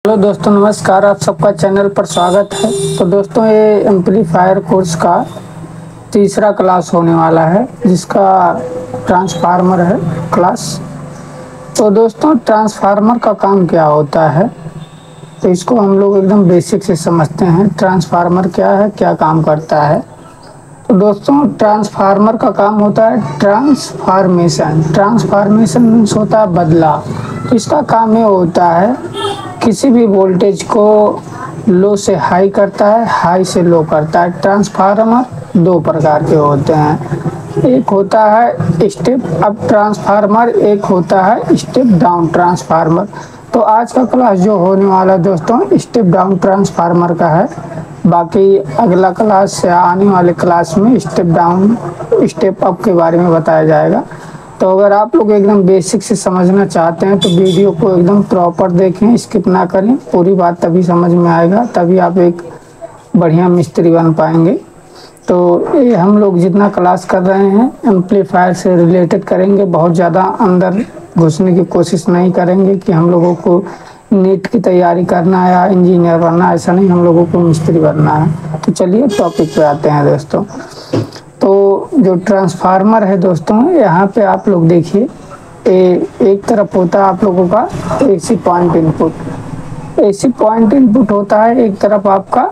Hello दोस्तों, नमस्कार। आप सबका चैनल पर स्वागत है। तो दोस्तों, ये एम्पलीफायर कोर्स का तीसरा क्लास होने वाला है, जिसका ट्रांसफार्मर है क्लास। तो दोस्तों, ट्रांसफार्मर का काम क्या होता है, तो इसको हम लोग एकदम बेसिक से समझते हैं। ट्रांसफार्मर क्या है, क्या काम करता है। तो दोस्तों, ट्रांसफार्मर का काम होता है ट्रांसफॉर्मेशन। ट्रांसफॉर्मेशन मीन्स होता है बदलाव। तो इसका काम ये होता है, किसी भी वोल्टेज को लो से हाई करता है, हाई से लो करता है। ट्रांसफार्मर दो प्रकार के होते हैं, एक होता है स्टेप अप ट्रांसफार्मर, एक होता है स्टेप डाउन ट्रांसफार्मर। तो आज का क्लास जो होने वाला है दोस्तों, स्टेप डाउन ट्रांसफार्मर का है। बाकी अगला क्लास या आने वाले क्लास में स्टेप डाउन स्टेप अप के बारे में बताया जाएगा। तो अगर आप लोग एकदम बेसिक से समझना चाहते हैं तो वीडियो को एकदम प्रॉपर देखें, स्किप ना करें। पूरी बात तभी समझ में आएगा, तभी आप एक बढ़िया मिस्त्री बन पाएंगे। तो ये हम लोग जितना क्लास कर रहे हैं एम्पलीफायर से रिलेटेड करेंगे, बहुत ज़्यादा अंदर घुसने की कोशिश नहीं करेंगे कि हम लोगों को नीट की तैयारी करना है या इंजीनियर बनना, ऐसा नहीं, हम लोगों को मिस्त्री बनना है। तो चलिए टॉपिक पे आते हैं दोस्तों। तो जो ट्रांसफार्मर है दोस्तों, यहाँ पे आप लोग देखिए, एक तरफ होता है आप लोगों का AC point input. AC point input होता है, एक तरफ आपका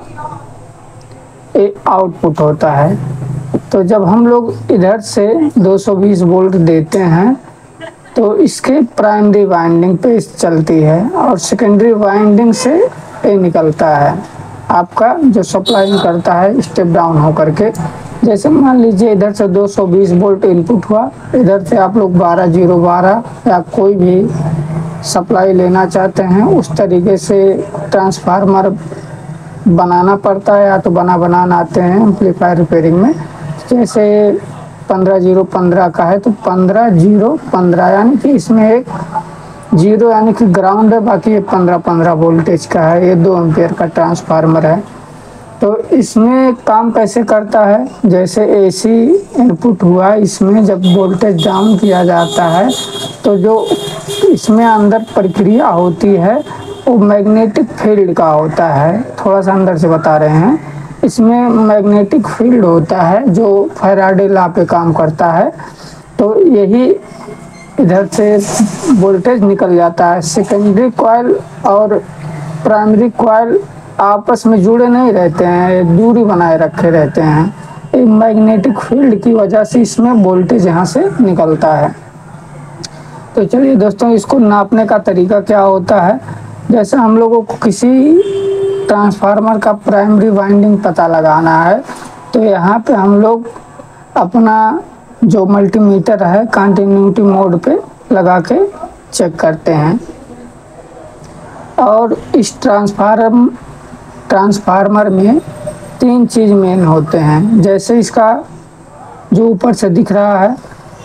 आउटपुट होता है। तो जब हम लोग इधर से 220 वोल्ट देते हैं तो इसके प्राइमरी वाइंडिंग पे चलती है और सेकेंडरी वाइंडिंग से ये निकलता है आपका जो सप्लाई करता है स्टेप डाउन होकर के। जैसे मान लीजिए इधर से 220 वोल्ट इनपुट हुआ, इधर से आप लोग 12012 या कोई भी सप्लाई लेना चाहते हैं, उस तरीके से ट्रांसफार्मर बनाना पड़ता है, या तो बनाना आते हैं एम्पलीफायर रिपेयरिंग में। जैसे 15015 का है तो 15015, यानी कि इसमें एक जीरो यानी कि ग्राउंड है, बाकी ये 1515 वोल्टेज का है। ये 2 एम्पियर का ट्रांसफार्मर है। तो इसमें काम कैसे करता है, जैसे एसी इनपुट हुआ, इसमें जब वोल्टेज डाउन किया जाता है तो जो इसमें अंदर प्रक्रिया होती है वो मैग्नेटिक फील्ड का होता है। थोड़ा सा अंदर से बता रहे हैं, इसमें मैग्नेटिक फील्ड होता है जो फैराडे लॉ पे काम करता है। तो यही इधर से वोल्टेज निकल जाता है। सेकेंडरी कॉइल और प्राइमरी कॉइल आपस में जुड़े नहीं रहते हैं, दूरी बनाए रखे रहते हैं। एक मैग्नेटिक फील्ड की वजह से इसमें वोल्टेज यहाँ से निकलता है। तो चलिए दोस्तों, इसको नापने का तरीका क्या होता है। जैसे हम लोगों को किसी ट्रांसफार्मर का प्राइमरी वाइंडिंग पता लगाना है तो यहाँ पे हम लोग अपना जो मल्टीमीटर है कंटिन्यूटी मोड पे लगा के चेक करते हैं। और इस ट्रांसफार्मर में 3 चीज़ मेन होते हैं। जैसे इसका जो ऊपर से दिख रहा है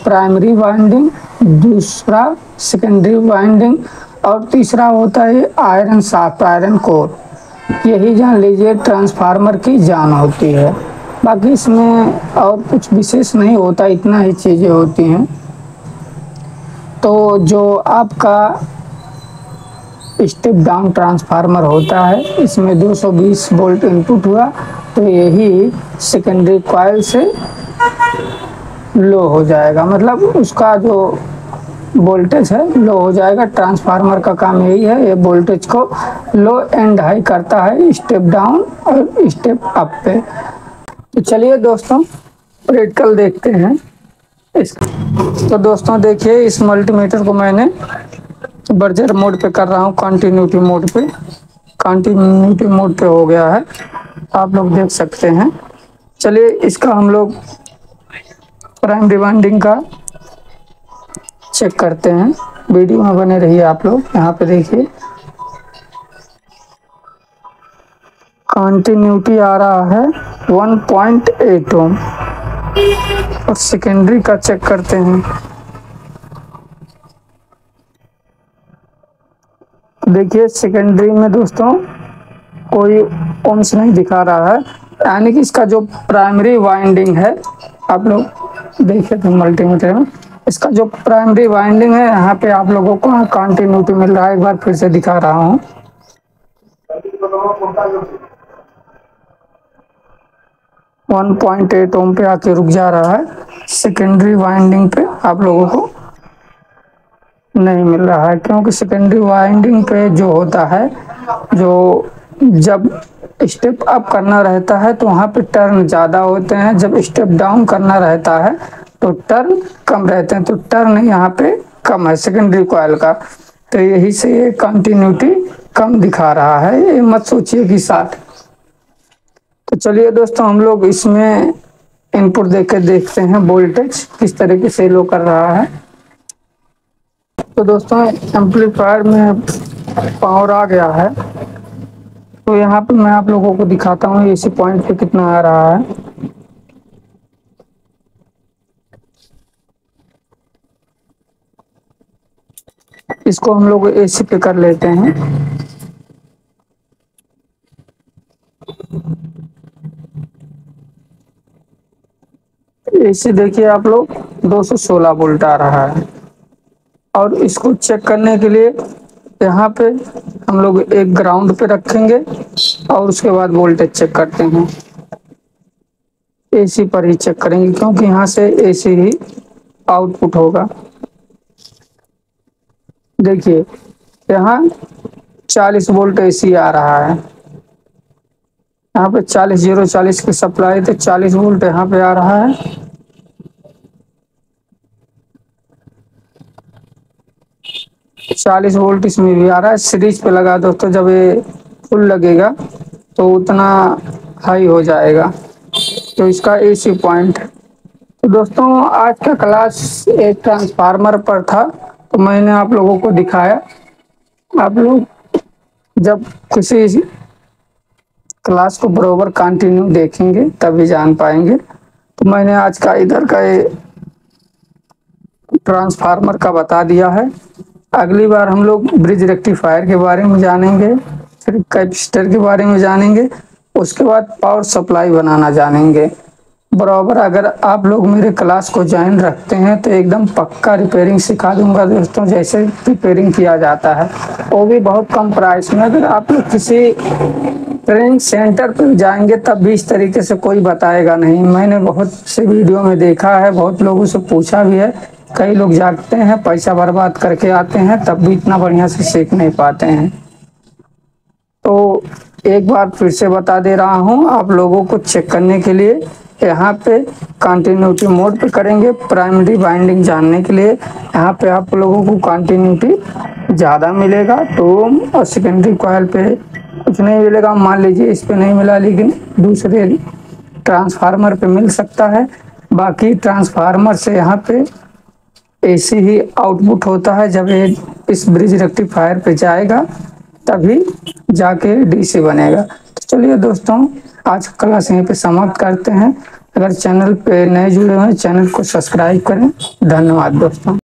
प्राइमरी वाइंडिंग, दूसरा सेकेंडरी वाइंडिंग, और तीसरा होता है आयरन शाफ्ट, आयरन कोर। यही जान लीजिए ट्रांसफार्मर की जान होती है। बाकी इसमें और कुछ विशेष नहीं होता, इतना ही चीज़ें होती हैं। तो जो आपका स्टेप डाउन ट्रांसफार्मर होता है, इसमें 220 वोल्ट इनपुट हुआ तो यही सेकेंडरी कॉइल से लो हो जाएगा, मतलब उसका जो वोल्टेज है लो हो जाएगा। ट्रांसफार्मर का काम यही है, ये वोल्टेज को लो एंड हाई करता है स्टेप डाउन और स्टेप अप पे। तो चलिए दोस्तों प्रैक्टिकल देखते हैं तो दोस्तों देखिए, इस मल्टीमीटर को मैंने बर्जर मोड पे कर रहा हूँ, कंटिन्यूटी मोड पे। कंटिन्यूटी मोड पे हो गया है, आप लोग देख सकते हैं। चलिए इसका हम लोग प्राइमरी वाइंडिंग का चेक करते हैं। वीडियो में बने रहिए आप लोग। यहाँ पे देखिए कंटिन्यूटी आ रहा है 1.8 ओम। और सेकेंडरी का चेक करते हैं। देखिए सेकेंडरी में दोस्तों कोई ओम्स नहीं दिखा रहा है, यानी कि इसका जो प्राइमरी वाइंडिंग है, आप लोग देखिए तो मल्टीमीटर में इसका जो प्राइमरी वाइंडिंग है, यहाँ पे आप लोगों को कंटिन्यूटी मिल रहा है। एक बार फिर से दिखा रहा हूँ, 1.8 ओम पे आके रुक जा रहा है। सेकेंडरी वाइंडिंग पे आप लोगों को नहीं मिल रहा है, क्योंकि सेकेंडरी वाइंडिंग पे जो होता है, जो जब स्टेप अप करना रहता है तो वहाँ पे टर्न ज़्यादा होते हैं, जब स्टेप डाउन करना रहता है तो टर्न कम रहते हैं। तो टर्न यहाँ पे कम है सेकेंडरी कॉइल का, तो यही से ये कंटिन्यूटी कम दिखा रहा है। ये मत सोचिए कि 60। तो चलिए दोस्तों, हम लोग इसमें इनपुट देके देखते हैं वोल्टेज किस तरीके से लो कर रहा है। तो दोस्तों, एम्पलीफायर में पावर आ गया है, तो यहाँ पे मैं आप लोगों को दिखाता हूँ एसी पॉइंट पे कितना आ रहा है। इसको हम लोग एसी पे कर लेते हैं। एसी देखिए आप लोग 216 वोल्ट आ रहा है। और इसको चेक करने के लिए यहाँ पे हम लोग एक ग्राउंड पे रखेंगे और उसके बाद वोल्टेज चेक करते हैं। एसी पर ही चेक करेंगे, क्योंकि यहाँ से एसी ही आउटपुट होगा। देखिए यहाँ 40 वोल्ट एसी आ रहा है। यहाँ पे 40 की सप्लाई, तो 40 वोल्ट यहाँ पे आ रहा है। 40 वोल्ट इसमें भी आ रहा है। सीरीज पे लगा दोस्तों, जब ये फुल लगेगा तो उतना हाई हो जाएगा। तो इसका एसी पॉइंट। तो दोस्तों, आज का क्लास एक ट्रांसफार्मर पर था, तो मैंने आप लोगों को दिखाया। आप लोग जब किसी क्लास को बरोबर कंटिन्यू देखेंगे तभी जान पाएंगे। तो मैंने आज का इधर का ट्रांसफार्मर का बता दिया है। अगली बार हम लोग ब्रिज रेक्टिफायर के बारे में जानेंगे, फिर कैपेसिटर के बारे में जानेंगे, उसके बाद पावर सप्लाई बनाना जानेंगे। बराबर अगर आप लोग मेरे क्लास को ज्वाइन रखते हैं तो एकदम पक्का रिपेयरिंग सिखा दूंगा दोस्तों, जैसे रिपेयरिंग किया जाता है, वो भी बहुत कम प्राइस में। अगर आप लोग किसी ट्रेनिंग सेंटर पर जाएंगे तब भी इस तरीके से कोई बताएगा नहीं। मैंने बहुत से वीडियो में देखा है, बहुत लोगों से पूछा भी है। कई लोग जागते हैं, पैसा बर्बाद करके आते हैं, तब भी इतना बढ़िया से सीख नहीं पाते हैं। तो एक बार फिर से बता दे रहा हूँ आप लोगों को चेक करने के लिए। यहाँ पे कंटिन्यूटी मोड पे करेंगे प्राइमरी वाइंडिंग जानने के लिए। यहाँ पे आप लोगों को कंटिन्यूटी ज़्यादा मिलेगा, तो और सेकेंडरी कॉइल पे कुछ नहीं मिलेगा। मान लीजिए इस पे नहीं मिला, लेकिन दूसरे ट्रांसफार्मर पे मिल सकता है। बाकी ट्रांसफार्मर से यहाँ पे एसी ही आउटपुट होता है। जब ये इस ब्रिज रेक्टिफायर पे जाएगा तभी जाके डीसी बनेगा। तो चलिए दोस्तों, आज का क्लास यहीं पे समाप्त करते हैं। अगर चैनल पे नए जुड़े हुए हैं, चैनल को सब्सक्राइब करें। धन्यवाद दोस्तों।